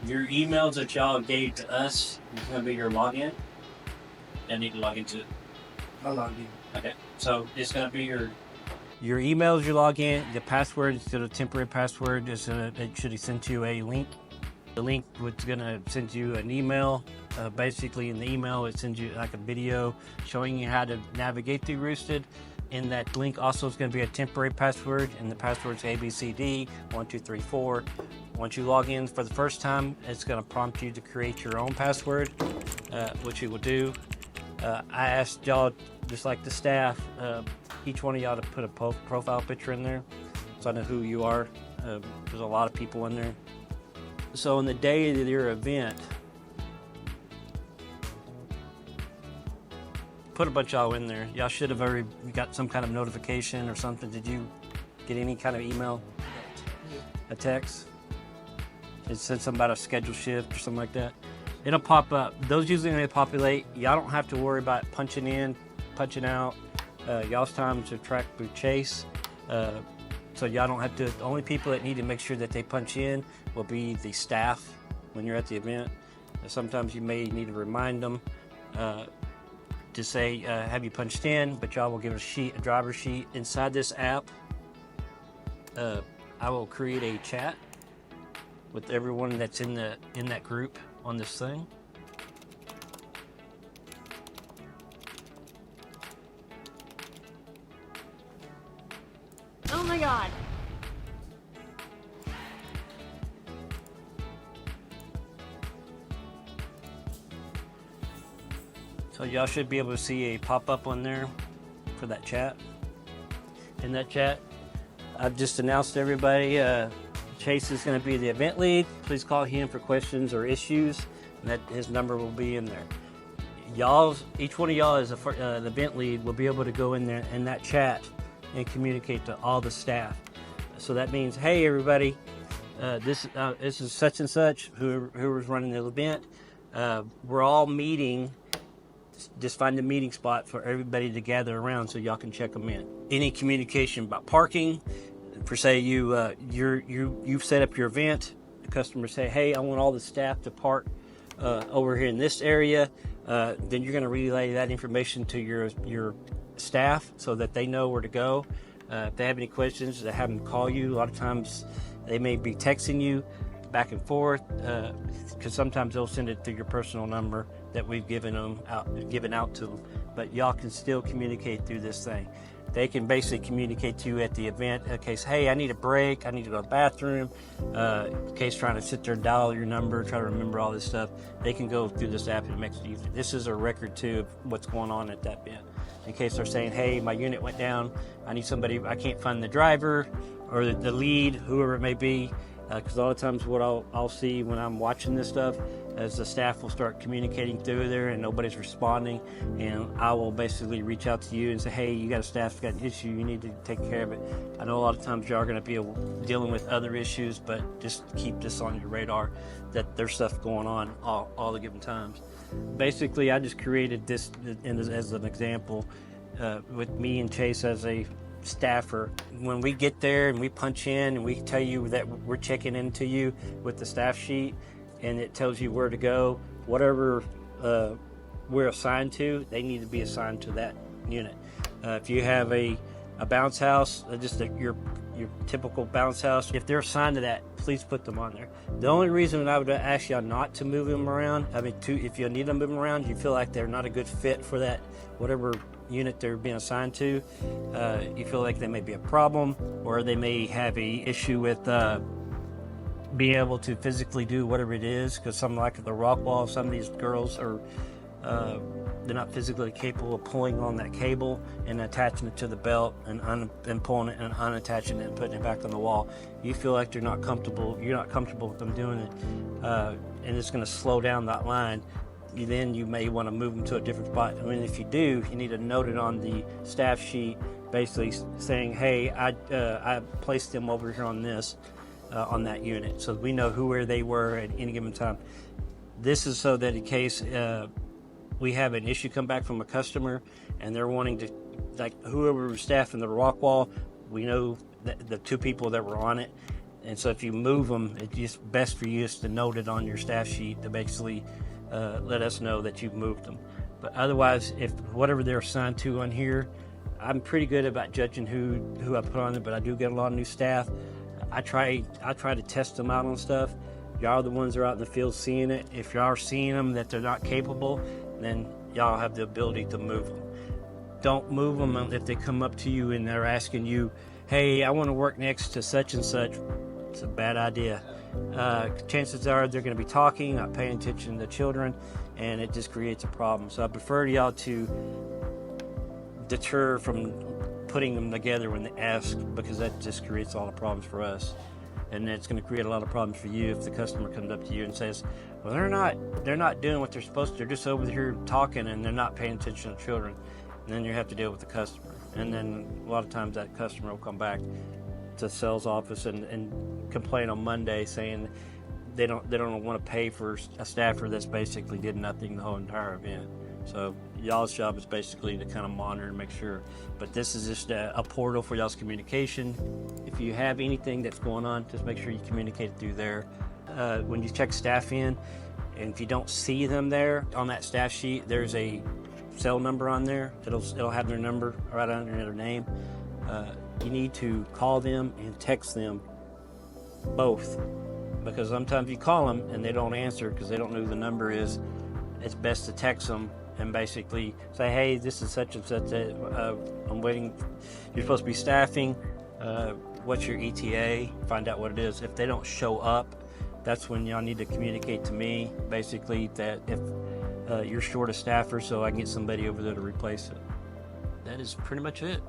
Your emails that y'all gave to us is going to be your login. I need to log into it. I'll log in. Okay, so it's going to be your emails. You log in. The password instead of temporary password is it should have sent you a link. The link was going to send you an email. Basically, in the email, it sends you like a video showing you how to navigate through Roosted. In that link also is going to be a temporary password, and the password's ABCD1234. Once you log in for the first time, it's going to prompt you to create your own password, which you will do. I asked y'all, just like the staff, each one of y'all to put a profile picture in there so I know who you are. There's a lot of people in there. So on the day of your event, put a bunch of y'all in there. Y'all should have already got some kind of notification or something. Did you get any kind of email? A text? It said something about a scheduled shift or something like that. It'll pop up. Those usually when they populate, y'all don't have to worry about punching in, punching out. Y'all's time to track through Chase. So y'all don't have to, the only people that need to make sure that they punch in will be the staff when you're at the event. Sometimes you may need to remind them to say, have you punched in, but y'all will give a sheet, a driver sheet. Inside this app, I will create a chat with everyone that's in that group on this thing. Oh my God. So y'all should be able to see a pop-up on there for that chat. In that chat, I've just announced to everybody, Chase is going to be the event lead. Please call him for questions or issues, and that his number will be in there. Each one of y'all as the event lead will be able to go in there in that chat and communicate to all the staff. So that means, hey everybody, this is such and such whoever's running the event. We're all meeting. Just find a meeting spot for everybody to gather around so y'all can check them in. Any communication about parking, for say you've set up your event, the customer say, hey, I want all the staff to park over here in this area. Then you're going to relay that information to your staff so that they know where to go. If they have any questions, they have them call you. A lot of times they may be texting you back and forth because sometimes they'll send it to your personal number that we've given out to them. But y'all can still communicate through this thing. They can basically communicate to you at the event in case, hey, I need a break, I need to go to the bathroom, in case trying to sit there and dial your number, try to remember all this stuff. They can go through this app and it makes it easy. This is a record too of what's going on at that event. In case they're saying, hey, my unit went down, I need somebody, I can't find the driver or the lead, whoever it may be. Because a lot of times what I'll see when I'm watching this stuff is the staff will start communicating through there and nobody's responding, and I will basically reach out to you and say, hey, you got a staff got an issue, you need to take care of it. I know a lot of times you are going to be dealing with other issues, but just keep this on your radar that there's stuff going on all the given times. Basically, I just created this as an example with me and Chase as a staffer. When we get there and we punch in and we tell you that we're checking into you with the staff sheet, and it tells you where to go, whatever we're assigned to, they need to be assigned to that unit. If you have a bounce house, your typical bounce house, if they're assigned to that, please put them on there. The only reason I would ask y'all not to move them around, if you need to move them around, you feel like they're not a good fit for that, whatever unit they're being assigned to, you feel like they may be a problem, or they may have a issue with being able to physically do whatever it is, because some, like the rock wall, some of these girls are they're not physically capable of pulling on that cable and attaching it to the belt and pulling it and unattaching it and putting it back on the wall. You feel like you're not comfortable with them doing it, and it's going to slow down that line. Then you may want to move them to a different spot. I mean, if you do, you need to note it on the staff sheet, basically saying, hey, I placed them over here on this, on that unit, so we know where they were at any given time. This is so that in case we have an issue come back from a customer and they're wanting to, like whoever was staffing the rock wall, we know that the two people that were on it, And so if you move them, it's just best for you is to note it on your staff sheet to basically let us know that you've moved them. But otherwise, if whatever they're assigned to on here, I'm pretty good about judging who I put on there, but I do get a lot of new staff. I try to test them out on stuff. Y'all are the ones that are out in the field seeing it. If y'all are seeing them that they're not capable, then y'all have the ability to move them. Don't move them if they come up to you and they're asking you, hey, I want to work next to such and such. It's a bad idea. Chances are they're going to be talking, not paying attention to the children, and it just creates a problem. So I prefer y'all to deter from putting them together when they ask, because that just creates all the problems for us. And it's going to create a lot of problems for you if the customer comes up to you and says, well, they're not doing what they're supposed to. They're just over here talking and they're not paying attention to children. And then you have to deal with the customer. And then a lot of times that customer will come back to the sales office and complain on Monday saying they don't want to pay for a staffer that's basically did nothing the whole entire event. So y'all's job is basically to kind of monitor and make sure. But this is just a portal for y'all's communication. If you have anything that's going on, just make sure you communicate it through there. When you check staff in, and if you don't see them there on that staff sheet, there's a cell number on there. It'll have their number right under their name. You need to call them and text them both, because sometimes you call them and they don't answer because they don't know who the number is. It's best to text them and basically say, hey, this is such and such, I'm waiting, you're supposed to be staffing, what's your ETA, find out what it is. If they don't show up, that's when y'all need to communicate to me, basically, that if you're short a staffer, so I can get somebody over there to replace it. That is pretty much it.